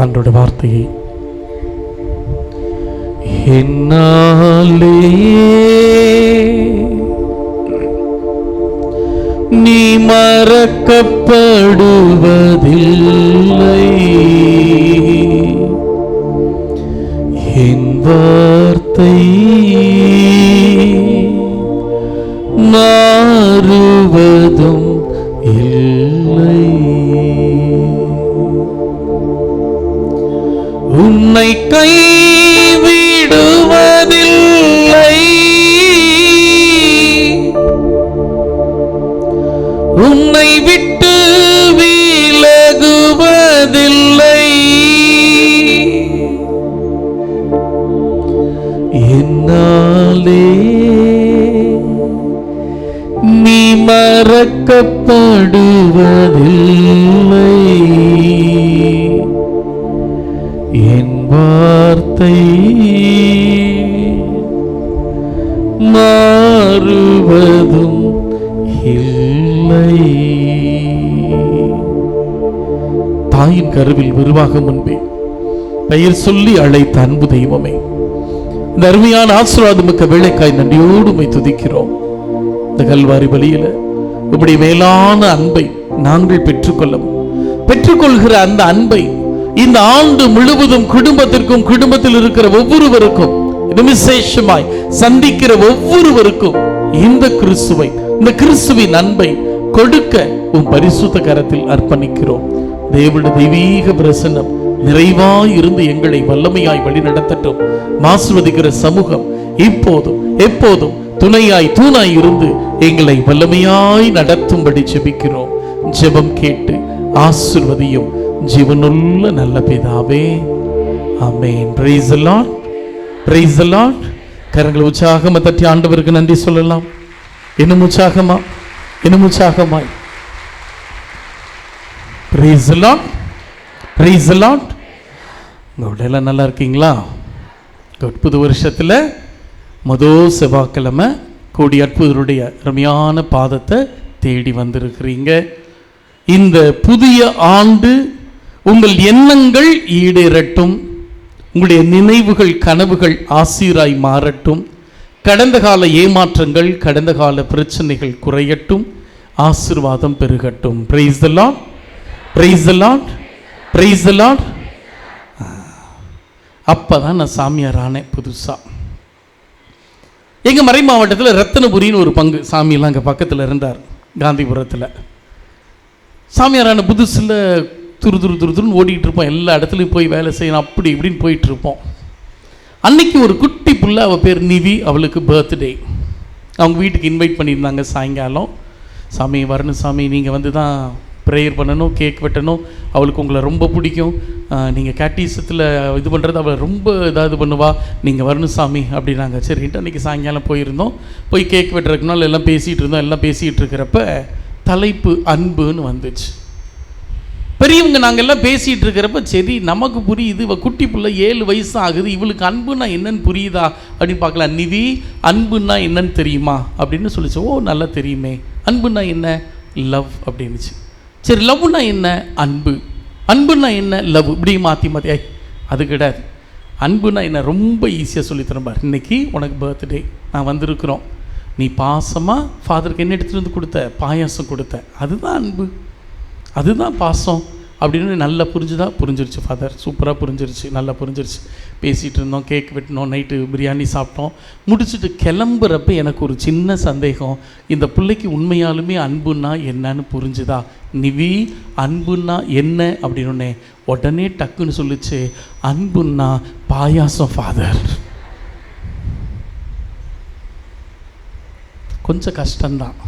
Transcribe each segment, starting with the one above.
ஆண்டோட வார்த்தையை என்னாலே நீ மறக்கப்படுவதில்லை, என் வார்த்தை மாறுவதும் இல்லை. உன்னை கைவிடுவதில்லை, உன்னை விட்டு விலகுவதில்லை, என்னாலே நீ மறக்கப்படுவதில்லை, என் வார்த்தை மாறுவதும் இல்லை. தாயின் கருவில் உருவாகும் முன்பே பெயர் சொல்லி அழைத்த அன்பு தெய்வமே, இந்த அருமையான ஆசீர்வாதமிக்க வேளைக்காய் நன்றியோடு உம்மை துதிக்கிறோம். இந்த கல்வாரி பலியில இப்படி மேலான அன்பை நாங்கள் பெற்றுக்கொள்கிற அந்த அன்பை இந்த ஆண்டு முழுவதும் குடும்பத்திற்கும், குடும்பத்தில் இருக்கிற ஒவ்வொருவருக்கும், விசேஷமாய் சந்திக்கிற ஒவ்வொருவருக்கும் இந்த கிறிஸ்துவை, இந்த கிறிஸ்துவின் அன்பை கொடுக்க உம் பரிசுத்த கரத்தில் அர்ப்பணிக்கிறோம். தேவனுடைய தெய்வீக பிரசன்னம் நிறைவாய் இருந்து எங்களை வல்லமையாய் வழி நடத்தட்டும். ஆசீர்வதிக்கிற சமூகம் இப்போதும் எப்போதும் துணையாய் தூணாய் இருந்து எங்களை வல்லமையாய் நடத்தும்படி ஜெபிக்கிறோம். ஜெபம் கேட்டு ஆசீர்வதியும் ஜீவனுள்ள நல்ல பிதாவே, ஆமென். Praise the Lord, praise the Lord. கரங்களை உற்சாகமா தட்டி ஆண்டவருக்கு நன்றி சொல்லலாம். இன்னும் உற்சாகமா, இன்னும் உற்சாகமாய். Price the Lord, praise the Lord. உங்களோட எல்லாம் நல்லா இருக்கீங்களா? புது வருஷத்துல முதல் செவ்வாய்க்கிழமை கோடி அற்புதருடைய அருமையான பாதத்தை தேடி வந்திருக்கிறீங்க. இந்த புதிய ஆண்டு உங்கள் எண்ணங்கள் ஈடேறட்டும், உங்களுடைய நினைவுகள் கனவுகள் ஆசீராய் மாறட்டும், கடந்த கால ஏமாற்றங்கள் கடந்த கால பிரச்சனைகள் குறையட்டும், ஆசீர்வாதம் பெருகட்டும். Price the Lord, praise the Lord, praise the Lord. அப்பதான் நான் சாமியார் ஆனேன் புதுசா. எங்கள் மறை மாவட்டத்தில் ரத்தனபுரின்னு ஒரு பங்கு சாமியெல்லாம் அங்கே பக்கத்தில் இருந்தார், காந்திபுரத்தில். சாமியாரான புதுசில் துருன்னு ஓடிக்கிட்டு இருப்போம், எல்லா இடத்துலையும் போய் வேலை செய்யணும், அப்படி இப்படின்னு போயிட்டுருப்போம். அன்னைக்கு ஒரு குட்டி புள்ள, அவள் பேர் நிவி, அவளுக்கு பர்த்டே. அவங்க வீட்டுக்கு இன்வைட் பண்ணியிருந்தாங்க சாயங்காலம். சாமி வரணும் சாமி, நீங்கள் வந்து தான் ப்ரேயர் பண்ணணும், கேக் வெட்டணும், அவளுக்கு உங்களை ரொம்ப பிடிக்கும், நீங்கள் கேட்டீசத்தில் இது பண்ணுறது அவளை ரொம்ப இதாக பண்ணுவா, நீங்கள் வரணும் சாமி அப்படின்னாங்க. சரின்ட்டு அன்றைக்கி சாயங்காலம் போயிருந்தோம். போய் கேக் வெட்டுறதுக்கு நாள் எல்லாம் பேசிகிட்டு இருந்தோம். எல்லாம் பேசிகிட்டு இருக்கிறப்ப தலைப்பு அன்புன்னு வந்துச்சு. பெரியவங்க நாங்கள் எல்லாம் பேசிகிட்டு இருக்கிறப்ப சரி நமக்கு புரியுது, இவள் குட்டி பிள்ளை 7 வயசு ஆகுது, இவளுக்கு அன்புன்னா என்னன்னு புரியுதா அப்படின்னு பார்க்கலாம். நிவி அன்புன்னா என்னன்னு தெரியுமா அப்படின்னு சொல்லிச்சு. ஓ நல்லா தெரியுமே, அன்புன்னா என்ன? லவ் அப்படின்னுச்சு. சரி லவ்னா என்ன? அன்பு. அன்புன்னா என்ன? லவ். இப்படி மாற்றி மாற்றி அது கிடையாது. அன்புன்னா என்ன ரொம்ப ஈஸியாக சொல்லித்தரேன் பார். இன்றைக்கி உனக்கு பர்த்டே, நான் வந்திருக்கிறோம், நீ பாசமாக ஃபாதருக்கு என்ன எடுத்துகிட்டு வந்து கொடுத்த? பாயாசம் கொடுத்த. அதுதான் அன்பு, அதுதான் பாசம் அப்படின்னு நல்லா புரிஞ்சிருச்சு ஃபாதர். சூப்பராக புரிஞ்சிருச்சு, நல்லா புரிஞ்சிருச்சு. பேசிகிட்டு இருந்தோம், கேக் வெட்டினோம், நைட்டு பிரியாணி சாப்பிட்டோம். முடிச்சுட்டு கிளம்புறப்ப எனக்கு ஒரு சின்ன சந்தேகம், இந்த பிள்ளைக்கு உண்மையாலுமே அன்புன்னா என்னன்னு புரிஞ்சுதா? நிவி அன்புன்னா என்ன அப்படின்னு உடனே டக்குன்னு சொல்லிச்சு, அன்புன்னா பாயாசம் ஃபாதர். கொஞ்சம் கஷ்டம்தான்,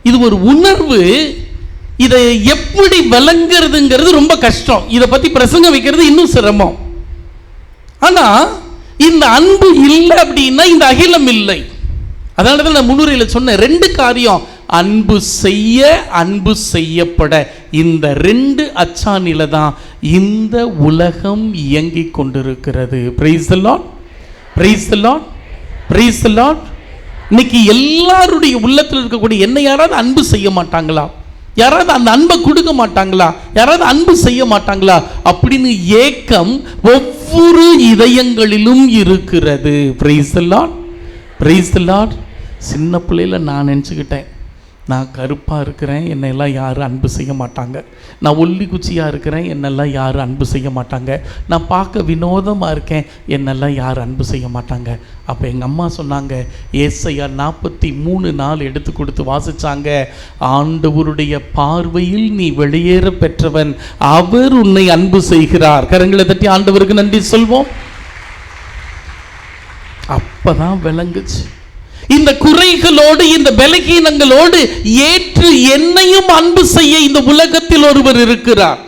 இது ஒரு உணர்வு. இதை எப்படி விளங்குறதுங்கிறது ரொம்ப கஷ்டம். இதை பற்றி பிரசங்க வைக்கிறது இன்னும் சிரமம். ஆனால் இந்த அன்பு இல்லை அப்படின்னா இந்த அகிலம் இல்லை. அதனால தான் நான் முன்னுரையில் சொன்ன 2 காரியம், அன்பு செய்ய அன்பு செய்யப்பட, இந்த 2 அச்சாணியில தான் இந்த உலகம் இயங்கிக் கொண்டிருக்கிறது. Price the Lord, praise the Lord, praise the Lord. இன்னைக்கு எல்லாருடைய உள்ளத்தில் இருக்கக்கூடிய என்ன யாராவது அன்பு செய்ய மாட்டாங்களா? யாராவது அந்த அன்பை கொடுக்க மாட்டாங்களா, யாராவது அன்பு செய்ய மாட்டாங்களா அப்படின்னு ஏக்கம் ஒவ்வொரு இதயங்களிலும் இருக்கிறது. Price the Lord, praise the Lord. சின்ன பிள்ளையில நான் நினச்சிக்கிட்டேன், நான் கருப்பாக இருக்கிறேன், என்னெல்லாம் யாரும் அன்பு செய்ய மாட்டாங்க. நான் ஒல்லி குச்சியாக இருக்கிறேன், என்னெல்லாம் யாரும் அன்பு செய்ய மாட்டாங்க. நான் பார்க்க வினோதமாக இருக்கேன், என்னெல்லாம் யாரும் அன்பு செய்ய மாட்டாங்க. அப்போ எங்கள் அம்மா சொன்னாங்க, ஏசாயா 43:4 எடுத்து கொடுத்து வாசித்தாங்க. ஆண்டவருடைய பார்வையில் நீ வெளியேற பெற்றவன், அவர் உன்னை அன்பு செய்கிறார். கரங்களை தட்டி ஆண்டவருக்கு நன்றி சொல்வோம். அப்போ தான் விளங்குச்சு, இந்த குறைகளோடு இந்த பலகீனங்களோடு ஏற்று என்னையும் அன்பு செய்ய இந்த உலகத்தில் ஒருவர் இருக்கிறார்.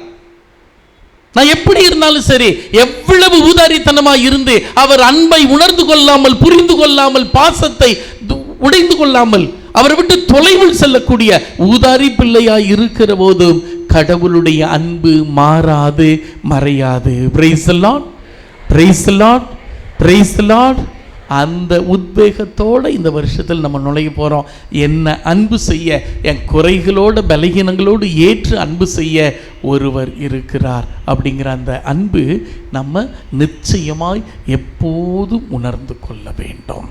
நான் எப்படி இருந்தாலும் சரி, எவ்வளவு ஊதாரித்தனமாக இருந்து அவர் அன்பை உணர்ந்து கொள்ளாமல், புரிந்து கொள்ளாமல், பாசத்தை உடைந்து கொள்ளாமல், அவரை விட்டு தொலைவில் செல்லக்கூடிய ஊதாரி பிள்ளையாய் இருக்கிற போதும் கடவுளுடைய அன்பு மாறாது, மறையாது. Praise the Lord, praise the Lord, praise the Lord. அந்த உத்வேகத்தோடு இந்த வருஷத்தில் நம்ம நுழைய போகிறோம். என்ன அன்பு செய்ய, என் குறைகளோடு பலகீனங்களோடு ஏற்று அன்பு செய்ய ஒருவர் இருக்கிறார் அப்படிங்கிற அந்த அன்பு நம்ம நிச்சயமாய் எப்போதும் உணர்ந்து கொள்ள வேண்டும்.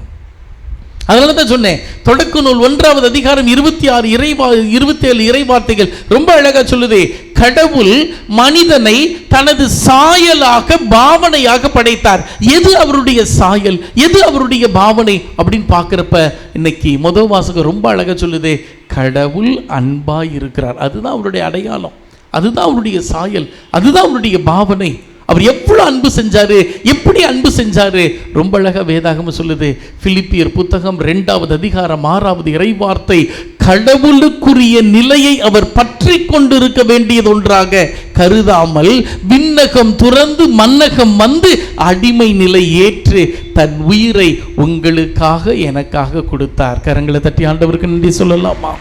அதனால தான் சொன்னேன், தொடக்க நூல் 1வது அதிகாரம் 27 இறைவார்த்தைகள் ரொம்ப அழகா சொல்லுது. கடவுள் மனிதனை தனது சாயலாக பாவனையாக படைத்தார். எது அவருடைய சாயல், எது அவருடைய பாவனை அப்படின்னு பார்க்குறப்ப இன்னைக்கு முதல் வாசகம் ரொம்ப அழகா சொல்லுது, கடவுள் அன்பாய் இருக்கிறார். அதுதான் அவருடைய அடையாளம், அதுதான் அவருடைய சாயல், அதுதான் அவருடைய பாவனை. அவர் எவ்வளவு அன்பு செஞ்சாரு, எப்படி அன்பு செஞ்சாரு, ரொம்ப அழகா வேதாகமம் சொல்லுது. பிலிப்பியர் புத்தகம் 2வது அதிகாரம் 6வது இறைவார்த்தை, கடவுளுக்குரிய நிலையை அவர் பற்றி கொண்டிருக்க வேண்டியது ஒன்றாக கருதாமல் விண்ணகம் துறந்து மன்னகம் வந்து அடிமை நிலை ஏற்று தன் உயிரை உங்களுக்காக எனக்காக கொடுத்தார். கரங்களை தட்டி ஆண்டவருக்கு நன்றி சொல்லலாமா?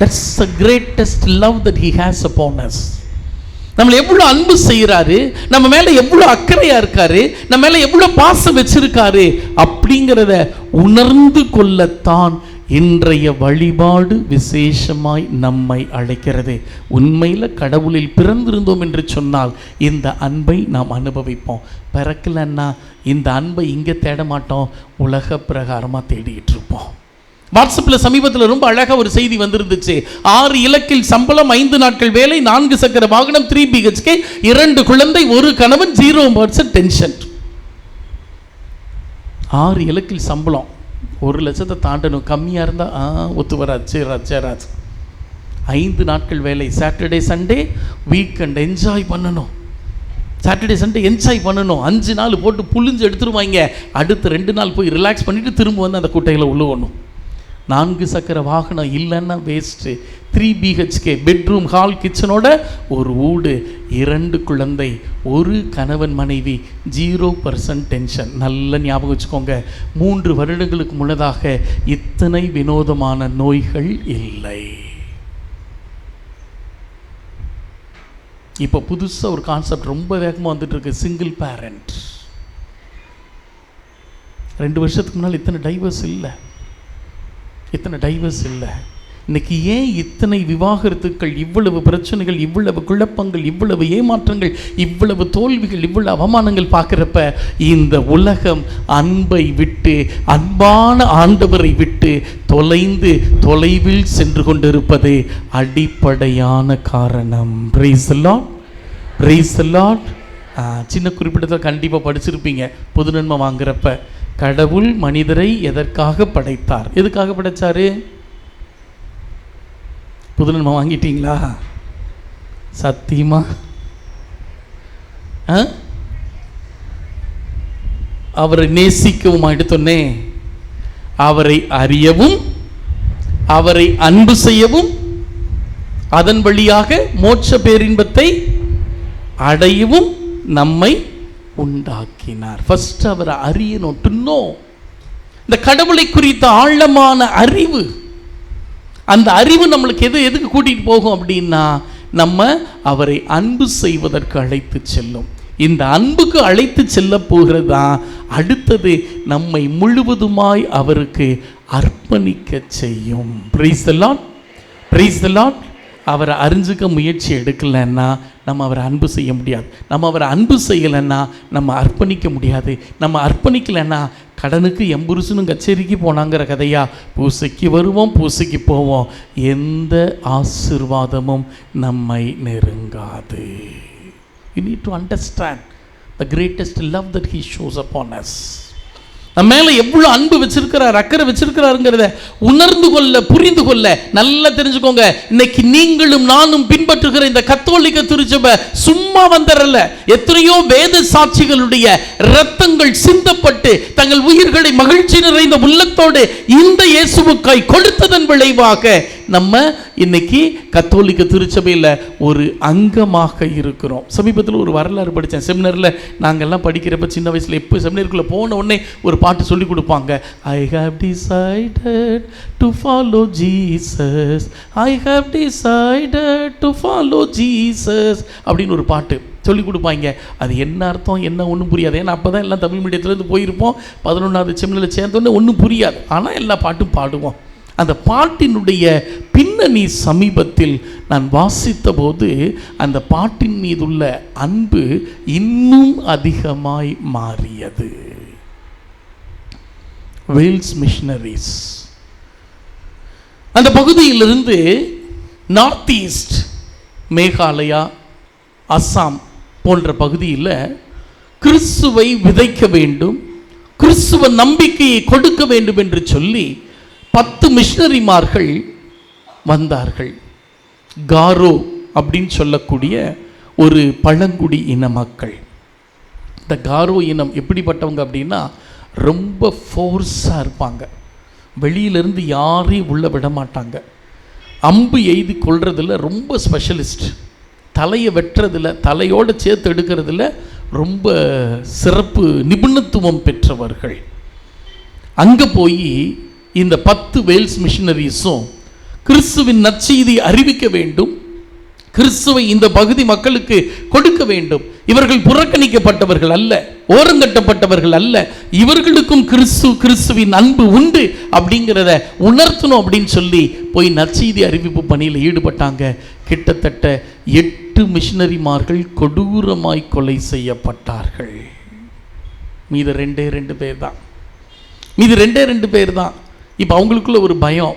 That's the greatest love that he has upon us. நம்மளை எவ்வளோ அன்பு செய்கிறாரு, நம்ம மேலே எவ்வளோ அக்கறையாக இருக்காரு, நம்ம மேலே எவ்வளோ பாசம் வச்சிருக்காரு அப்படிங்கிறத உணர்ந்து கொள்ளத்தான் இன்றைய வழிபாடு விசேஷமாய் நம்மை அழைக்கிறது. உண்மையில் கடவுளில் பிறந்திருந்தோம் என்று சொன்னால் இந்த அன்பை நாம் அனுபவிப்போம். பிறக்கலன்னா இந்த அன்பை இங்கே தேட மாட்டோம், உலக பிரகாரமாக தேடிட்டு இருப்போம். வாட்ஸ்அப்பில் சமீபத்தில் ரொம்ப அழகாக ஒரு செய்தி வந்திருந்துச்சு. 6 இலக்கில் சம்பளம், 5 நாட்கள் வேலை, 4 சக்கர வாகனம், 3 BHK, 2 குழந்தை, 1 கணவன், 0% டென்ஷன். 6 இலக்கில் சம்பளம், 1 லட்சத்தை தாண்டணும், கம்மியாக இருந்தால் ஒத்து வராது, சேராது. 5 நாட்கள் வேலை, சாட்டர்டே சண்டே வீக்கெண்ட் என்ஜாய் பண்ணணும், சாட்டர்டே சண்டே என்ஜாய் பண்ணணும். 5 நாள் போட்டு புளிஞ்சு எடுத்துருவாங்க, அடுத்து 2 நாள் போய் ரிலாக்ஸ் பண்ணிவிட்டு திரும்ப வந்து அந்த குட்டையில் உழுவணும். 4 சக்கர வாகனம் இல்லைன்னா வேஸ்ட்டு. 3 BHK பெட்ரூம், ஹால், கிச்சனோட ஒரு வீடு, 2 குழந்தை, 1 கணவன் மனைவி, 0% டென்ஷன். நல்ல ஞாபகம் வச்சுக்கோங்க, 3 வருடங்களுக்கு முன்னதாக இத்தனை வினோதமான நோய்கள் இல்லை. இப்போ புதுசாக ஒரு கான்செப்ட் ரொம்ப வேகமாக வந்துட்டு இருக்கு, சிங்கிள் பேரண்ட். 2 வருஷத்துக்கு முன்னால் இத்தனை டைவர்ஸ் இல்லை. இன்னைக்கு ஏன் இத்தனை விவாகரத்துக்கள், இவ்வளவு பிரச்சனைகள், இவ்வளவு குழப்பங்கள், இவ்வளவு ஏமாற்றங்கள், இவ்வளவு தோல்விகள், இவ்வளவு அவமானங்கள் பார்க்குறப்ப இந்த உலகம் அன்பை விட்டு, அன்பான ஆண்டவரை விட்டு தொலைவில் சென்று கொண்டிருப்பது அடிப்படையான காரணம். Price the Lord, praise the Lord. சின்ன குறிப்பிட்டத்தில் கண்டிப்பாக படிச்சிருப்பீங்க. பொது நன்மை வாங்குறப்ப கடவுள் மனிதரை எதற்காக படைத்தார், எதுக்காக படைச்சாரு? புது நன்மை வாங்கிட்டீங்களா? சத்தியமா? அவரை நேசிக்கவும் எடுத்தோன்னே, அவரை அறியவும், அவரை அன்பு செய்யவும், அதன் வழியாக மோட்ச பேரின்பத்தை அடையவும் நம்மை உண்டாக்கினார். ஃபர்ஸ்ட் அவரை அறியணும், டு நோ. இந்த கடவுளை குறித்த ஆழமான அறிவு, அந்த அறிவு நம்மளுக்கு எதுக்கு கூட்டிட்டு போகும் அப்படின்னா, நம்ம அவரை அன்பு செய்வதற்கு அழைத்து செல்லும். இந்த அன்புக்கு அழைத்து செல்ல போகிறது தான் அடுத்தது நம்மை முழுவதுமாய் அவருக்கு அர்ப்பணிக்க செய்யும். Price the Lord. Praise the Lord. அவரை அறிஞ்சிக்க முயற்சி எடுக்கலைன்னா நம்ம அவரை அன்பு செய்ய முடியாது. நம்ம அவரை அன்பு செய்யலைன்னா நம்ம அர்ப்பணிக்க முடியாது. நம்ம அர்ப்பணிக்கலைன்னா கடனுக்கு எம்புருஷனும் கச்சேரிக்கு போனாங்கிற கதையா, பூசைக்கு வருவோம் பூசைக்கு போவோம், எந்த ஆசீர்வாதமும் நம்மை நெருங்காது. You need to understand the greatest love that he shows upon us. நம்ம மேலே எவ்வளோ அன்பு வச்சிருக்கிறார், அக்கறை வச்சிருக்கிறாருங்கிறத உணர்ந்து கொள்ள, புரிந்து கொள்ள நல்லா தெரிஞ்சுக்கோங்க. இன்னைக்கு நீங்களும் நானும் பின்பற்றுகிற இந்த கத்தோலிக்க திருச்சபை சும்மா வந்துடல. எத்தனையோ வேத சாட்சிகளுடைய இரத்தங்கள் சிந்தப்பட்டு தங்கள் உயிர்களை மகிழ்ச்சி நிறைந்த உள்ளத்தோடு இந்த இயேசுவுக்காய் கொடுத்ததன் விளைவாக நம்ம இன்னைக்கு கத்தோலிக்க திருச்சபையில் ஒரு அங்கமாக இருக்கிறோம். சமீபத்தில் ஒரு வரலாறு படித்தேன். செமினரில் நாங்கள்லாம் படிக்கிறப்ப சின்ன வயசில் எப்போ செமினருக்குள்ளே போன உடனே ஒரு பாட்டு சொல்லி கொடுப்பாங்க. I have decided to follow Jesus, I have decided to follow Jesus அப்படின்னு ஒரு பாட்டு சொல்லி கொடுப்பாங்க. அது என்ன அர்த்தம் என்ன ஒன்றும் புரியாது. ஏன்னா அப்போ தான் எல்லாம் தமிழ் மீடியத்துலேருந்து போயிருப்போம். 11வது செமினரில் சேர்ந்தோடனே ஒன்றும் புரியாது. ஆனால் எல்லா பாட்டும் பாடுவோம். அந்த பாட்டினுடைய பின்னணி சமீபத்தில் நான் வாசித்த போது அந்த பாட்டின் மீதுள்ள அன்பு இன்னும் அதிகமாய் மாறியது. வேல்ஸ் மிஷனரிஸ் அந்த பகுதியிலிருந்து நார்த் ஈஸ்ட், மேகாலயா, அஸ்ஸாம் போன்ற பகுதியில் கிறிஸ்துவை விதைக்க வேண்டும், கிறிஸ்துவ நம்பிக்கையை கொடுக்க வேண்டும் என்று சொல்லி 10 மிஷனரிமார்கள் வந்தார்கள். காரோ அப்படின்னு சொல்லக்கூடிய ஒரு பழங்குடி இன மக்கள். இந்த காரோ இனம் எப்படிப்பட்டவங்க அப்படின்னா ரொம்ப ஃபோர்ஸாக இருப்பாங்க. வெளியிலேருந்து யாரையும் உள்ளே விட மாட்டாங்க. அம்பு எய்து கொள்றதில் ரொம்ப ஸ்பெஷலிஸ்ட். தலையை வெட்டுறதில், தலையோடு சேர்த்து எடுக்கிறதுல ரொம்ப சிறப்பு நிபுணத்துவம் பெற்றவர்கள். அங்கே போய் இந்த 10 வேல்ஸ் மிஷனரிஸும் கிறிஸ்துவின் நற்செய்தி அறிவிக்க வேண்டும், கிறிஸ்துவை இந்த பகுதி மக்களுக்கு கொடுக்க வேண்டும். இவர்கள் புறக்கணிக்கப்பட்டவர்கள் அல்ல, ஓரங்கட்டப்பட்டவர்கள் அல்ல. இவர்களுக்கும் கிறிஸ்துவின் அன்பு உண்டு அப்படிங்கிறத உணர்த்தணும் அப்படின்னு சொல்லி போய் நற்செய்தி அறிவிப்பு பணியில் ஈடுபட்டாங்க. கிட்டத்தட்ட 8 மிஷனரிமார்கள் கொடூரமாய் கொலை செய்யப்பட்டார்கள். மீது 2 பேர் தான். மீது 2 பேர் தான். இப்போ அவங்களுக்குள்ள ஒரு பயம்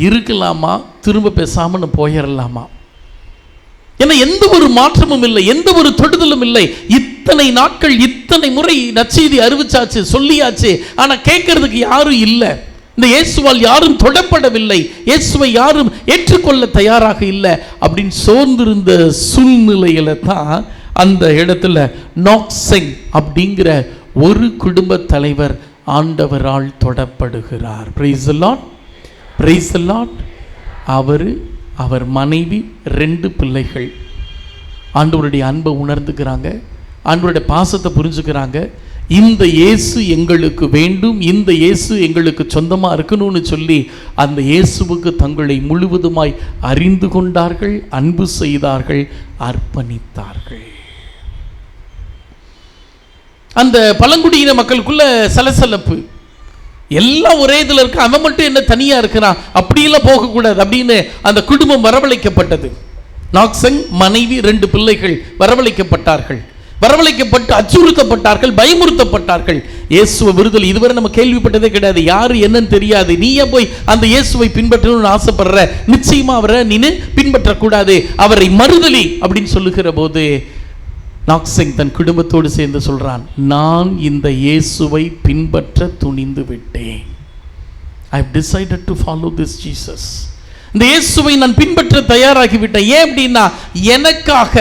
இருக்கலாமா, திரும்ப பேசாமல் போயிடலாமா? ஏன்னா எந்த ஒரு மாற்றமும் இல்லை, எந்த ஒரு தொடுதலும் இல்லை. இத்தனை நாட்கள் இத்தனை முறை நற்செய்தி அறிவிச்சாச்சு, சொல்லியாச்சு, ஆனால் கேட்கறதுக்கு யாரும் இல்லை. இந்த இயேசுவால் யாரும் தொடப்படவில்லை, இயேசுவை யாரும் ஏற்றுக்கொள்ள தயாராக இல்லை அப்படின்னு சோர்ந்திருந்த சூழ்நிலையில தான் அந்த இடத்துல நாக்செங் அப்படிங்கிற ஒரு குடும்ப தலைவர் ஆண்டவரால் தொடப்படுகிறார். Praise the Lord, praise the Lord. அவர் மனைவி 2 பிள்ளைகள் ஆண்டவருடைய அன்பை உணர்ந்துக்கிறாங்க, ஆண்டவருடைய பாசத்தை புரிஞ்சுக்கிறாங்க. இந்த இயேசு எங்களுக்கு வேண்டும், இந்த இயேசு எங்களுக்கு சொந்தமாக இருக்கணும்னு சொல்லி அந்த இயேசுவுக்கு தங்களை முழுவதுமாய் அறிந்து கொண்டார்கள், அன்பு செய்தார்கள், அர்ப்பணித்தார்கள். அந்த பழங்குடியின மக்களுக்குள்ள சலசலப்பு, எல்லாம் ஒரே இதில் இருக்க, அவன் மட்டும் என்ன தனியாக இருக்கிறான், அப்படியெல்லாம் போகக்கூடாது அப்படின்னு அந்த குடும்பம் வரவழைக்கப்பட்டது. நாக்செங் மனைவி 2 பிள்ளைகள் வரவழைக்கப்பட்டார்கள். வரவழைக்கப்பட்டு அச்சுறுத்தப்பட்டார்கள், பயமுறுத்தப்பட்டார்கள். இயேசுவை விருதல் இதுவரை நம்ம கேள்விப்பட்டதே கிடையாது, யாரு என்னன்னு தெரியாது. நீயே போய் அந்த இயேசுவை பின்பற்றணும்னு ஆசைப்படுற, நிச்சயமா அவரை நீ பின்பற்றக்கூடாது, அவரை மறுதலி அப்படின்னு சொல்லுகிற போது நாக்செங் தன் குடும்பத்தோடு சேர்ந்து சொல்றான், நான் இந்த இயேசுவை பின்பற்ற துணிந்து விட்டேன். I have decided to follow this Jesus. இந்த இயேசுவை நான் பின்பற்ற தயாராகிவிட்டேன். ஏன் அப்படின்னா எனக்காக,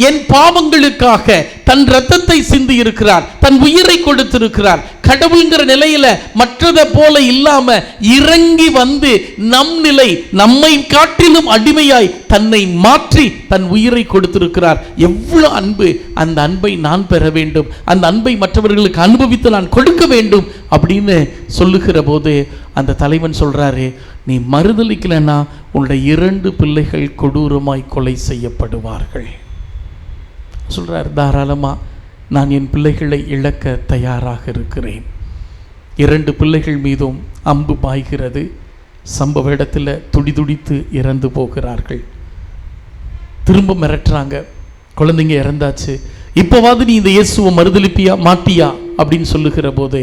என் பாவங்களுக்காக தன் இரத்தத்தை சிந்தி இருக்கிறார், தன் உயிரை கொடுத்திருக்கிறார். கடவுள்ங்கிற நிலையில மற்றதை போல இல்லாம இறங்கி வந்து நம் நிலை, நம்மை காட்டிலும் அடிமையாய் தன்னை மாற்றி தன் உயிரை கொடுத்திருக்கிறார். எவ்வளவு அன்பு! அந்த அன்பை நான் பெற வேண்டும், அந்த அன்பை மற்றவர்களுக்கு அனுபவித்து நான் கொடுக்க வேண்டும் அப்படின்னு சொல்லுகிற போது அந்த தலைவன் சொல்றாரு, நீ மறுதலிக்கலன்னா உன்னுடைய 2 பிள்ளைகள் கொடூரமாய் கொலை செய்யப்படுவார்கள். சொல்றார், தாராளமா நான் என் பிள்ளைகளை இழக்க தயாராக இருக்கிறேன். 2 பிள்ளைகள் மீதும் அம்பு பாய்கிறது, சம்பவ இடத்துல துடிதுடித்து இறந்து போகிறார்கள். திரும்ப மிரட்டுறாங்க, குழந்தைங்க இறந்தாச்சு, இப்போவாது நீ இந்த இயேசுவை மறுதலிப்பியா மாட்டியா அப்படின்னு சொல்லுகிற போது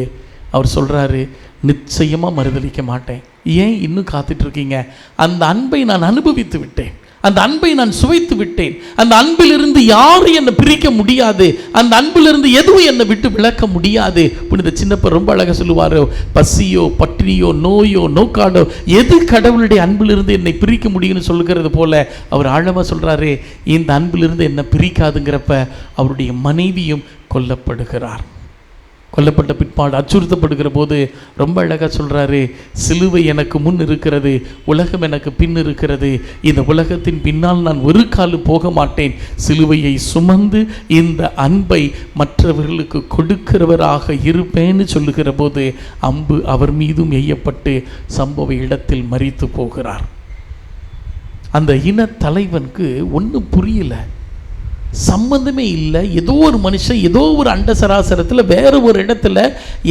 அவர் சொல்கிறாரு, நிச்சயமாக மறுதலிக்க மாட்டேன். ஏன் இன்னும் காத்துட்டு இருக்கீங்க? அந்த அன்பை நான் அனுபவித்து விட்டேன், அந்த அன்பை நான் சுவைத்து விட்டேன். அந்த அன்பிலிருந்து யாரும் என்னை பிரிக்க முடியாது, அந்த அன்பிலிருந்து எதுவும் என்னை விட்டு விளக்க முடியாது. புனித சின்னப்பர் ரொம்ப அழகாக சொல்லுவாரோ, பசியோ பட்டினியோ நோயோ நோக்காடோ எது கடவுளுடைய அன்பிலிருந்து என்னை பிரிக்க முடியும்னு சொல்லுகிறது போல அவர் ஆழமாக சொல்கிறாரு, இந்த அன்பிலிருந்து என்னை பிரிக்காதுங்கிறப்ப அவருடைய மனைவியும் கொல்லப்படுகிறார். கொல்லப்பட்ட பிற்பாடு அச்சுறுத்தப்படுகிற போது ரொம்ப அழகாக சொல்கிறாரு, சிலுவை எனக்கு முன் இருக்கிறது, உலகம் எனக்கு பின் இருக்கிறது, இந்த உலகத்தின் பின்னால் நான் ஒரு கால் போக மாட்டேன், சிலுவையை சுமந்து இந்த அன்பை மற்றவர்களுக்கு கொடுக்கிறவராக இருப்பேன்னு சொல்லுகிற போது அம்பு அவர் மீதும் எய்யப்பட்டு சம்பவ இடத்தில் மரித்து போகிறார். அந்த இன தலைவனுக்கு ஒன்றும் புரியல, சம்பந்தமே இல்லை. ஏதோ ஒரு மனுஷன் ஏதோ ஒரு அண்ட சராசரத்தில் வேற ஒரு இடத்துல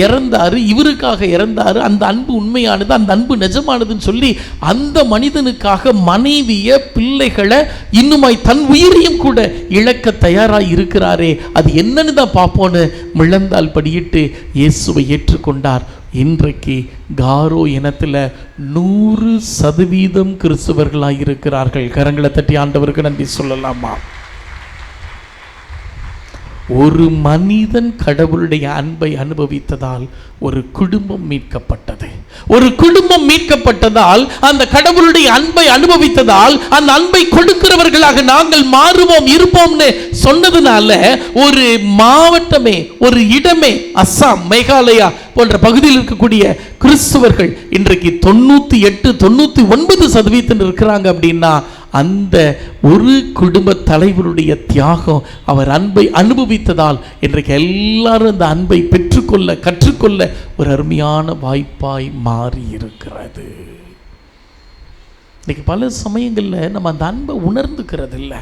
இறந்தாரு, இவருக்காக இறந்தாரு, அந்த அன்பு உண்மையானது, அந்த அன்பு நிஜமானதுன்னு சொல்லி அந்த மனிதனுக்காக மனைவிய பிள்ளைகளை இன்னுமாய் தன் உயிரையும் கூட இழக்க தயாராக இருக்கிறாரே, அது என்னன்னு தான் பார்ப்போன்னு மிளந்தால் படியிட்டு இயேசுவை ஏற்றுக்கொண்டார். இன்றைக்கு காரோ இனத்தில் 100% கிறிஸ்தவர்களாக இருக்கிறார்கள். கரங்களை தட்டி ஆண்டவருக்கு நன்றி சொல்லலாமா? ஒரு மனிதன் கடவுளுடைய அன்பை அனுபவித்ததால் ஒரு குடும்பம் மீட்கப்பட்டது. ஒரு குடும்பம் மீட்கப்பட்டதால், அந்த கடவுளுடைய அன்பை அனுபவித்ததால், அந்த அன்பை கொடுக்கிறவர்களாக நாங்கள் மாறுவோம் இருப்போம்னு சொன்னதுனால ஒரு மாவட்டமே, ஒரு இடமே, அஸ்ஸாம், மேகாலயா போன்ற பகுதியில் இருக்கக்கூடிய கிறிஸ்தவர்கள் இன்றைக்கு 98-99% இருக்கிறாங்க. அப்படின்னா அந்த ஒரு குடும்ப தலைவருடைய தியாகம், அவர் அன்பை அனுபவித்ததால் இன்றைக்கு எல்லாரும் அந்த அன்பை பெற்றுக்கொள்ள கற்றுக்கொள்ள ஒரு அருமையான வாய்ப்பாய் மாறி இருக்கிறது. இன்னைக்கு பல சமயங்களில் நம்ம அந்த அன்பை உணர்ந்துக்கிறது இல்லை.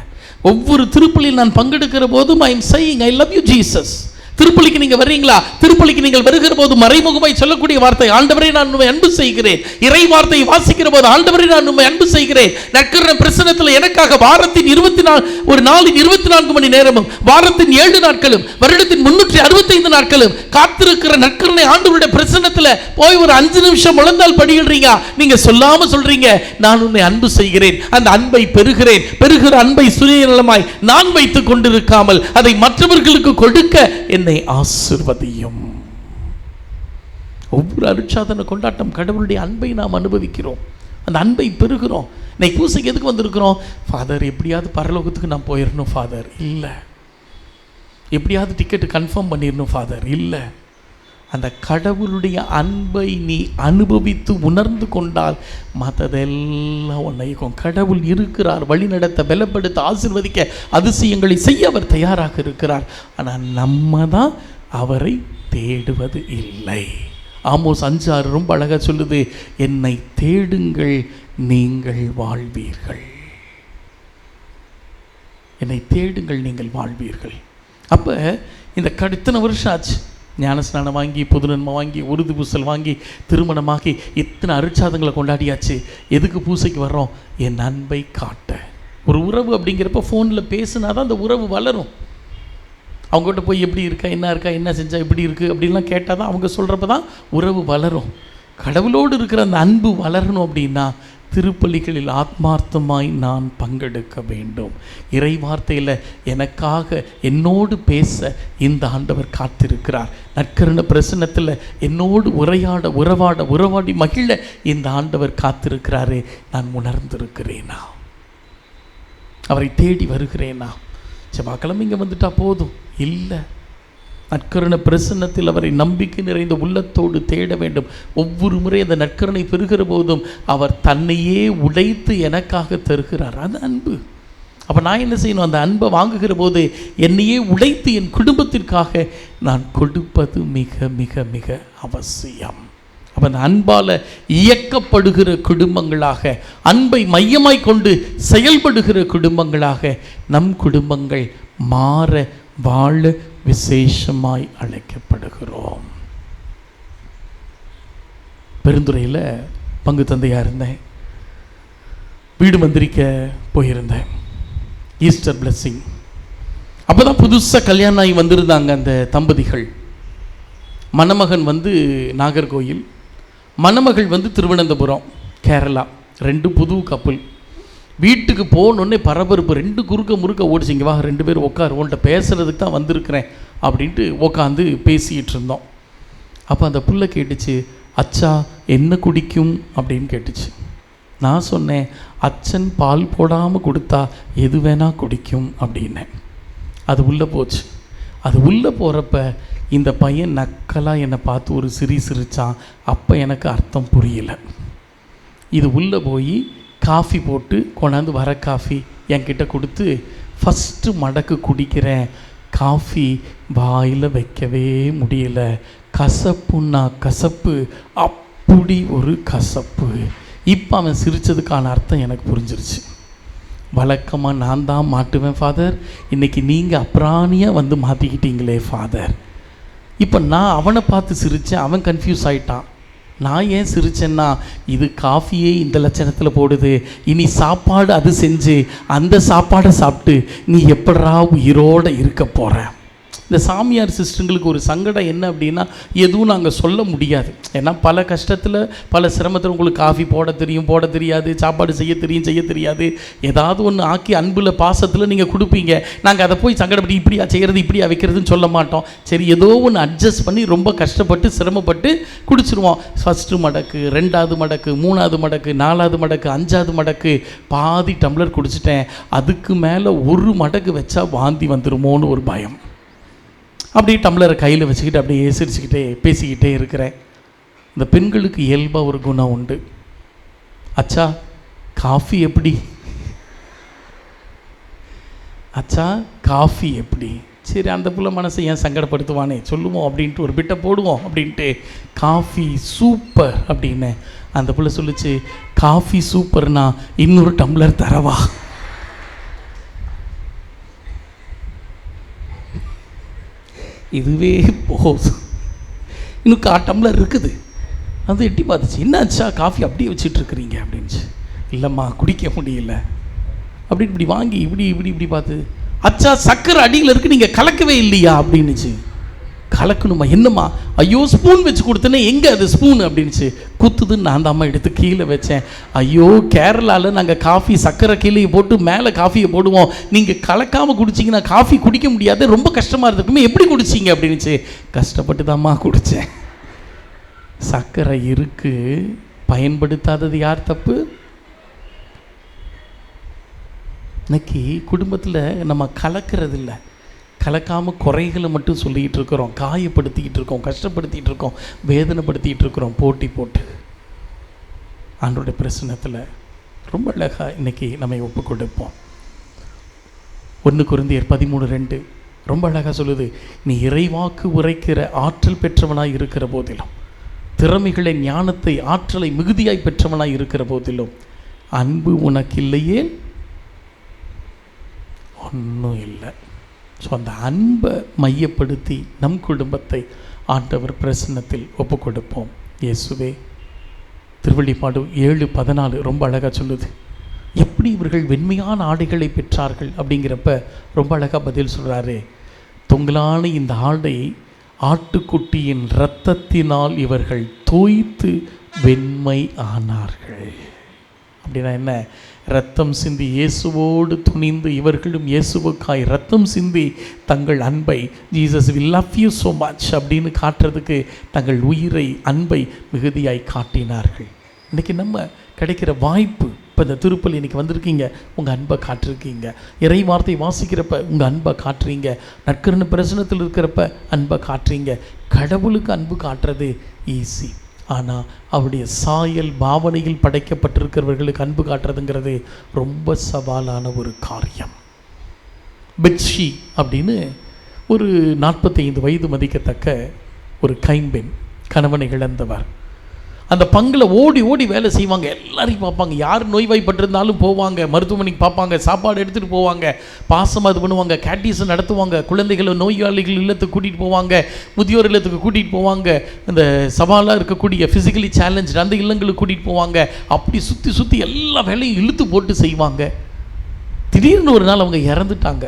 ஒவ்வொரு திருப்பலியில் நான் பங்கெடுக்கிற போதும் I am saying I love you Jesus. திருப்பலிக்கு நீங்க வர்றீங்களா? திருப்பலிக்கு நீங்கள் வருகிற போது மறைமுகமாய் சொல்லக்கூடிய வார்த்தை, ஆண்டவரே நான் உம்மை அன்பு செய்கிறேன். இறை வார்த்தையை வாசிக்கிற போது, ஆண்டவரே நான் உம்மை அன்பு செய்கிறேன். நற்கருணை பிரசன்னத்தில் எனக்காக வாரத்தின் 24 மணி நேரமும், வாரத்தின் 7 நாட்களும், வருடத்தின் 365 நாட்களும் காத்திருக்கிற நற்கருணை ஆண்டவருடைய பிரசன்னத்தில் போய் ஒரு 5 நிமிஷம் முழந்தால் படியிடுறீங்க. நீங்க சொல்லாம சொல்றீங்க, நான் உன்னை அன்பு செய்கிறேன், அந்த அன்பை பெறுகிறேன். பெறுகிற அன்பை சுயநலமாய் நான் வைத்துக் கொண்டிருக்காமல் அதை மற்றவர்களுக்கு கொடுக்க என்னை ஆசீர்வதியும். ஒவ்வொரு அருட்சாதன கொண்டாட்டம் கடவுளுடைய அன்பை நாம் அனுபவிக்கிறோம், அந்த அன்பை பெறுகிறோம். இன்னைக்கு பூசைக்கு எதுக்கு வந்திருக்கிறோம்? ஃபாதர் எப்படியாவது பரலோகத்துக்கு நான் போயிடணும் ஃபாதர், இல்லை. எப்படியாவது டிக்கெட்டு கன்ஃபார்ம் பண்ணிடணும் ஃபாதர், இல்லை. அந்த கடவுளுடைய அன்பை நீ அனுபவித்து உணர்ந்து கொண்டால் மற்றதெல்லாம் உன்னைக்கும். கடவுள் இருக்கிறார், வழி நடத்த, பலப்படுத்த, ஆசீர்வதிக்க, அதிசயங்களை செய்ய அவர் தயாராக இருக்கிறார். ஆனால் நம்ம தான் அவரை தேடுவது இல்லை. ஆமோஸ் 5:6 ரொம்ப அழகாக சொல்லுது, என்னை தேடுங்கள் நீங்கள் வாழ்வீர்கள். என்னை தேடுங்கள் நீங்கள் வாழ்வீர்கள். அப்போ இந்த இத்தனை வருஷம் ஆச்சு, ஞானஸ்நானம் வாங்கி, புதுநன்மை வாங்கி, உருது பூசல் வாங்கி, திருமணமாகி, இத்தனை அருட்சாதங்களை கொண்டாடியாச்சு. எதுக்கு பூசைக்கு வர்றோம்? என் அன்பை காட்ட. ஒரு உறவு அப்படிங்கிறப்ப ஃபோனில் பேசுனா தான் அந்த உறவு வளரும். அவங்ககிட்ட போய் எப்படி இருக்கா, என்ன செஞ்சா எப்படி இருக்குது அப்படின்லாம் கேட்டால் தான், அவங்க சொல்கிறப்ப தான் உறவு வளரும். கடவுளோடு இருக்கிற அந்த அன்பு வளரணும் அப்படின்னா திருப்பலிகளில் ஆத்மார்த்தமாய் நான் பங்கெடுக்க வேண்டும். இறை வார்த்தையில் எனக்காக என்னோடு பேச இந்த ஆண்டவர் காத்திருக்கிறார். நற்கருணை பிரசன்னத்தில் என்னோடு உறவாடி மகிழ இந்த ஆண்டவர் காத்திருக்கிறாரே. நான் உணர்ந்திருக்கிறேனா? அவரை தேடி வருகிறேனா? செவ்வாய்க்கிழமை இங்கே வந்துட்டா போதும் இல்லை. நற்கருணை பிரசன்னத்தில் அவரை நம்பிக்கை நிறைந்த உள்ளத்தோடு தேட வேண்டும். ஒவ்வொரு முறை அந்த நற்கருணை பெறுகிற போதும் அவர் தன்னையே உடைத்து எனக்காக தருகிறார். அது அன்பு. அப்போ நான் என்ன செய்யணும்? அந்த அன்பை வாங்குகிற போது என்னையே உடைத்து என் குடும்பத்திற்காக நான் கொடுப்பது மிக மிக மிக அவசியம். அப்போ அந்த அன்பால் இயக்கப்படுகிற குடும்பங்களாக, அன்பை மையமாய் கொண்டு செயல்படுகிற குடும்பங்களாக நம் குடும்பங்கள் மாற, வாழ விசேஷமாய் அழைக்கப்படுகிறோம். பெருந்துறையில் பங்கு தந்தையாக இருந்தேன். வீடு மந்திரிக்க போயிருந்தேன். ஈஸ்டர் பிளஸ்ஸிங் அப்போ தான் புதுசாக கல்யாணம் ஆகி வந்திருந்தாங்க அந்த தம்பதிகள். மணமகன் நாகர்கோயில், மணமகள் திருவனந்தபுரம், கேரளா. 2 புது கப்பல். வீட்டுக்கு போகணுன்னே பரபரப்பு. 2 குறுக்க முறுக்க ஓடிச்சிங்க. வா 2 பேர் உட்கார், உன்கிட்ட பேசுகிறதுக்கு தான் வந்திருக்கிறேன் அப்படின்ட்டு உட்காந்து பேசிக்கிட்டு இருந்தோம். அப்போ அந்த புள்ள கேட்டுச்சு, அச்சா என்ன குடிக்கும் அப்படின்னு கேட்டுச்சு. நான் சொன்னேன், அச்சன் பால் போடாமல் கொடுத்தா எது வேணால் குடிக்கும் அப்படின்னேன். அது உள்ளே போச்சு. அது உள்ளே போகிறப்ப இந்த பையன் நக்கலாக என்னை பார்த்து ஒரு சிரிச்சான். அப்போ எனக்கு அர்த்தம் புரியலை. இது உள்ளே போய் காஃபி போட்டு கொண்டாந்து வர காஃபி என்கிட்ட கொடுத்து ஃபஸ்ட்டு மடக்கு குடிக்கிறேன். காஃபி வாயில் வைக்கவே முடியல. கசப்புன்னா கசப்பு, அப்படி ஒரு கசப்பு. இப்போ அவன் சிரித்ததுக்கான அர்த்தம் எனக்கு புரிஞ்சிருச்சு. வழக்கமாக நான் தான் மாட்டுவேன் ஃபாதர், இன்றைக்கி நீங்கள் அப்ராணியாக மாற்றிக்கிட்டீங்களே ஃபாதர். இப்போ நான் அவனை பார்த்து சிரித்தேன், அவன் கன்ஃபியூஸ் ஆகிட்டான். நான் ஏன் சிரிச்சேன்னா, இது காஃபியே இந்த லட்சணத்தில் போடுது, இனி சாப்பாடு அது செஞ்சு அந்த சாப்பாடை சாப்பிட்டு நீ எப்படா உயிரோடு இருக்க போகிற. இந்த சாமியார் சிஸ்டங்களுக்கு ஒரு சங்கடம் என்ன அப்படின்னா, எதுவும் நாங்கள் சொல்ல முடியாது. ஏன்னா பல கஷ்டத்தில் பல சிரமத்தில் உங்களுக்கு காஃபி போட தெரியாது, சாப்பாடு செய்ய தெரியாது, ஏதாவது ஒன்று ஆக்கி அன்பில் பாசத்தில் நீங்கள் கொடுப்பீங்க. நாங்கள் அதை போய் சங்கடப்பட்டு இப்படியா செய்கிறது இப்படியா வைக்கிறதுன்னு சொல்ல மாட்டோம். சரி, ஏதோ ஒன்று அட்ஜஸ்ட் பண்ணி ரொம்ப கஷ்டப்பட்டு சிரமப்பட்டு குடிச்சிருவோம். ஃபஸ்ட்டு மடக்கு, 2வது மடக்கு, 3வது மடக்கு, 4வது மடக்கு, 5வது மடக்கு, பாதி டம்ளர் குடிச்சிட்டேன். அதுக்கு மேலே ஒரு மடக்கு வச்சா வாந்தி வந்துடுமோன்னு ஒரு பயம். அப்படியே டம்ளரை கையில் வச்சுக்கிட்டு அப்படியே சிரிச்சுக்கிட்டே பேசிக்கிட்டே இருக்கிறேன். இந்த பெண்களுக்கு இயல்பாக ஒரு குணம் உண்டு. அச்சா காஃபி எப்படி, அச்சா காஃபி எப்படி. சரி, அந்த புள்ள மனசை ஏன் சங்கடப்படுத்துவானே, சொல்லுவோம் அப்படின்ட்டு ஒரு பிட்டை போடுவோம் அப்படின்ட்டு காஃபி சூப்பர் அப்படின்னு. அந்த புள்ள சொல்லிச்சு, காஃபி சூப்பர்னா இன்னொரு டம்ளர் தரவா. இதுவே போதும், இன்னும் 1/4 டம்ளர் இருக்குது. அது எட்டி பார்த்துச்சு, என்னாச்சா காஃபி அப்படியே வச்சிட்ருக்குறீங்க அப்படின்ச்சு. இல்லைம்மா குடிக்க முடியல அப்படின்னு இப்படி வாங்கி இப்படி பார்த்து, அச்சா சக்கரை அடியில் இருக்குது நீங்கள் கலக்கவே இல்லையா அப்படின்னுச்சு. கலக்கணுமா, என்னம்மா, ஐயோ ஸ்பூன் வச்சு கொடுத்தேனே, எங்கே அது ஸ்பூன் அப்படின்ச்சு. குத்துதுன்னு நான் தான் எடுத்து கீழே வச்சேன். ஐயோ கேரளாவில் நாங்கள் காஃபி சக்கரை கீழே போட்டு மேலே காஃபியை போடுவோம், நீங்கள் கலக்காமல் குடிச்சிங்கன்னா காஃபி குடிக்க முடியாது, ரொம்ப கஷ்டமாக இருக்குமே, எப்படி குடிச்சிங்க அப்படின்ச்சு. கஷ்டப்பட்டு தான்மா குடித்தேன். சக்கரை இருக்குது, பயன்படுத்தாதது யார் தப்பு? இன்னைக்கு குடும்பத்தில் நம்ம கலக்கிறது இல்லை, கலக்காமல் குறைகளை மட்டும் சொல்லிக்கிட்டு இருக்கிறோம், காயப்படுத்திக்கிட்டு இருக்கோம், கஷ்டப்படுத்திகிட்டு இருக்கோம், வேதனைப்படுத்திகிட்டு இருக்கிறோம் போட்டி போட்டு. ஆண்டோடைய பிரசன்னத்தில் ரொம்ப அழகாக இன்றைக்கி நம்ம ஒப்பு கொடுப்போம். 1 கொரிந்தியர் 13:2 ரொம்ப அழகாக சொல்லுது, நீ இறைவாக்கு உரைக்கிற ஆற்றல் பெற்றவனாய் இருக்கிற போதிலும், திறமைகளை ஞானத்தை ஆற்றலை மிகுதியாய் பெற்றவனாய் இருக்கிற போதிலும், அன்பு உனக்கு இல்லையே ஒன்றும் இல்லை. ஸோ அந்த அன்பை மையப்படுத்தி நம் குடும்பத்தை ஆண்டவர் பிரசன்னத்தில் ஒப்பு கொடுப்போம். இயேசுவே, திருவெளிப்பாடு 7:14 ரொம்ப அழகாக சொல்லுது, எப்படி இவர்கள் வெண்மையான ஆடைகளை பெற்றார்கள் அப்படிங்கிறப்ப ரொம்ப அழகாக பதில் சொல்கிறாரு. தொங்கலான இந்த ஆடை ஆட்டுக்குட்டியின் இரத்தத்தினால் இவர்கள் தோய்த்து வெண்மை ஆனார்கள். அப்படின்னா என்ன? இரத்தம் சிந்தி இயேசுவோடு துணிந்து இவர்களும் இயேசுவுக்காய் இரத்தம் சிந்தி தங்கள் அன்பை, Jesus will love you so much அப்படின்னு காட்டுறதுக்கு தங்கள் உயிரை அன்பை மிகுதியாய் காட்டினார்கள். இன்றைக்கி நம்ம கிடைக்கிற வாய்ப்பு, இப்போ இந்த திருப்பலி இன்றைக்கி வந்திருக்கீங்க, உங்கள் அன்பை காட்டிருக்கீங்க. இறை வார்த்தை வாசிக்கிறப்ப உங்கள் அன்பை காட்டுறீங்க. நற்கருணை பிரசனத்தில் இருக்கிறப்ப அன்பை காட்டுறீங்க. கடவுளுக்கு அன்பு காட்டுறது ஈஸி, ஆனால் அவருடைய சாயல் பாவனையில் படைக்கப்பட்டிருக்கிறவர்களுக்கு அன்பு காட்டுறதுங்கிறது ரொம்ப சவாலான ஒரு காரியம். பெட்ஷி அப்படின்னு ஒரு 45 வயது மதிக்கத்தக்க ஒரு கைம்பெண், கணவனை இழந்தவர். அந்த பங்கில் ஓடி ஓடி வேலை செய்வாங்க. எல்லாரையும் பார்ப்பாங்க. யார் நோய்வாய்ப்பட்டிருந்தாலும் போவாங்க, மருத்துவமனைக்கு பார்ப்பாங்க, சாப்பாடு எடுத்துகிட்டு போவாங்க, பாசமாக இது பண்ணுவாங்க, கேட்டீஸை நடத்துவாங்க, குழந்தைகளை நோயாளிகள் இல்லத்துக்கு கூட்டிகிட்டு போவாங்க, முதியோர் இல்லத்துக்கு கூட்டிகிட்டு போவாங்க, இந்த சவாலாக இருக்கக்கூடிய ஃபிசிக்கலி சேலஞ்ச் அந்த இல்லங்களுக்கு கூட்டிகிட்டு போவாங்க. அப்படி சுற்றி சுற்றி எல்லா வேலையும் இழுத்து போட்டு செய்வாங்க. திடீர்னு ஒரு நாள் அவங்க இறந்துட்டாங்க.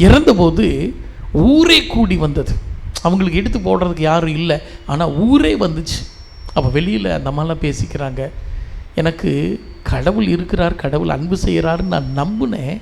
இறந்தபோது ஊரே கூடி வந்தது. அவங்களுக்கு எடுத்து போடுறதுக்கு யாரும் இல்லை, ஆனால் ஊரே வந்துச்சு. அப்போ வெளியில் அந்த அம்மாலாம் பேசிக்கிறாங்க, எனக்கு கடவுள் இருக்கிறார், கடவுள் அன்பு செய்கிறாருன்னு நான் நம்பினேன்.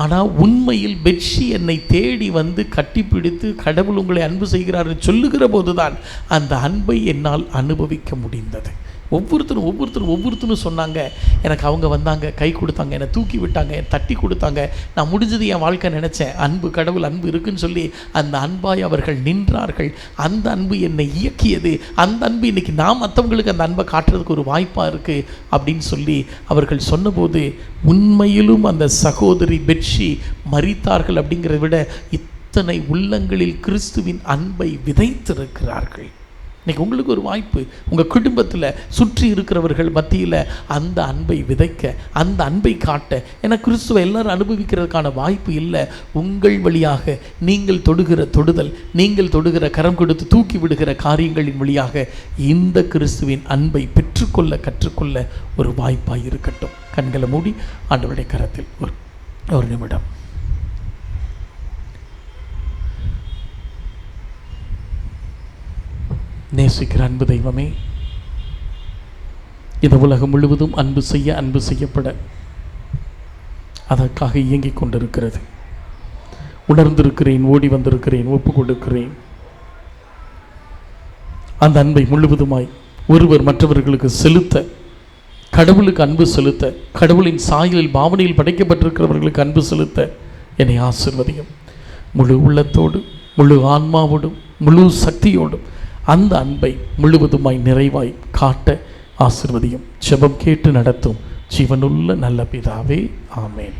ஆனால் உண்மையில் பெட்ஷி என்னை தேடி வந்து கட்டிப்பிடித்து கடவுள் உங்களை அன்பு செய்கிறாருன்னு சொல்லுகிற போது தான் அந்த அன்பை என்னால் அனுபவிக்க முடிந்தது. ஒவ்வொருத்தரும் சொன்னாங்க, எனக்கு அவங்க வந்தாங்க, கை கொடுத்தாங்க, என்னை தூக்கி விட்டாங்க, என்னை தட்டி கொடுத்தாங்க, நான் முடிஞ்சது என் வாழ்க்கை நினச்சேன். அன்பு, கடவுள் அன்பு இருக்குன்னு சொல்லி அந்த அன்பாய் அவர்கள் நின்றார்கள். அந்த அன்பு என்னை இயக்கியது. அந்த அன்பு இன்றைக்கி நான் மற்றவங்களுக்கு அந்த அன்பை காட்டுறதுக்கு ஒரு வாய்ப்பாக இருக்குது அப்படின்னு சொல்லி அவர்கள் சொன்னபோது, உண்மையிலும் அந்த சகோதரி பெட்ஷி மரித்தார்கள் அப்படிங்கிறத விட இத்தனை உள்ளங்களில் கிறிஸ்துவின் அன்பை விதைத்திருக்கிறார்கள். இன்றைக்கி உங்களுக்கு ஒரு வாய்ப்பு, உங்கள் குடும்பத்தில் சுற்றி இருக்கிறவர்கள் மத்தியில் அந்த அன்பை விதைக்க, அந்த அன்பை காட்ட. ஏன்னா கிறிஸ்துவை எல்லோரும் அனுபவிக்கிறதுக்கான வாய்ப்பு இல்லை. உங்கள் வழியாக நீங்கள் தொடுகிற தொடுதல், நீங்கள் தொடுகிற கரம் கொடுத்து தூக்கி விடுகிற காரியங்களின் வழியாக இந்த கிறிஸ்துவின் அன்பை பெற்றுக்கொள்ள கற்றுக்கொள்ள ஒரு வாய்ப்பாக இருக்கட்டும். கண்களை மூடி ஆண்டவருடைய கரத்தில் ஒரு நிமிடம். நேசிக்கிற அன்பு தெய்வமே, இந்த உலகம் முழுவதும் அன்பு செய்யப்பட அதற்காக இயங்கிக் கொண்டிருக்கிறது. உணர்ந்திருக்கிறேன், ஓடி வந்திருக்கிறேன், ஒப்பு கொடுக்கிறேன். அந்த அன்பை முழுவதுமாய் ஒருவர் மற்றவர்களுக்கு செலுத்த, கடவுளுக்கு அன்பு செலுத்த, கடவுளின் சாயலில் பாவனையில் படைக்கப்பட்டிருக்கிறவர்களுக்கு அன்பு செலுத்த என்னை ஆசீர்வதியும். முழு உள்ளத்தோடு, முழு ஆன்மாவோடும், முழு சக்தியோடும் அந்த அன்பை முழுவதுமாய் நிறைவாய் காட்ட ஆசீர்வதியும். ஜெபம் கேட்டு நடத்தும் ஜீவனுள்ள நல்ல பிதாவே, ஆமென்.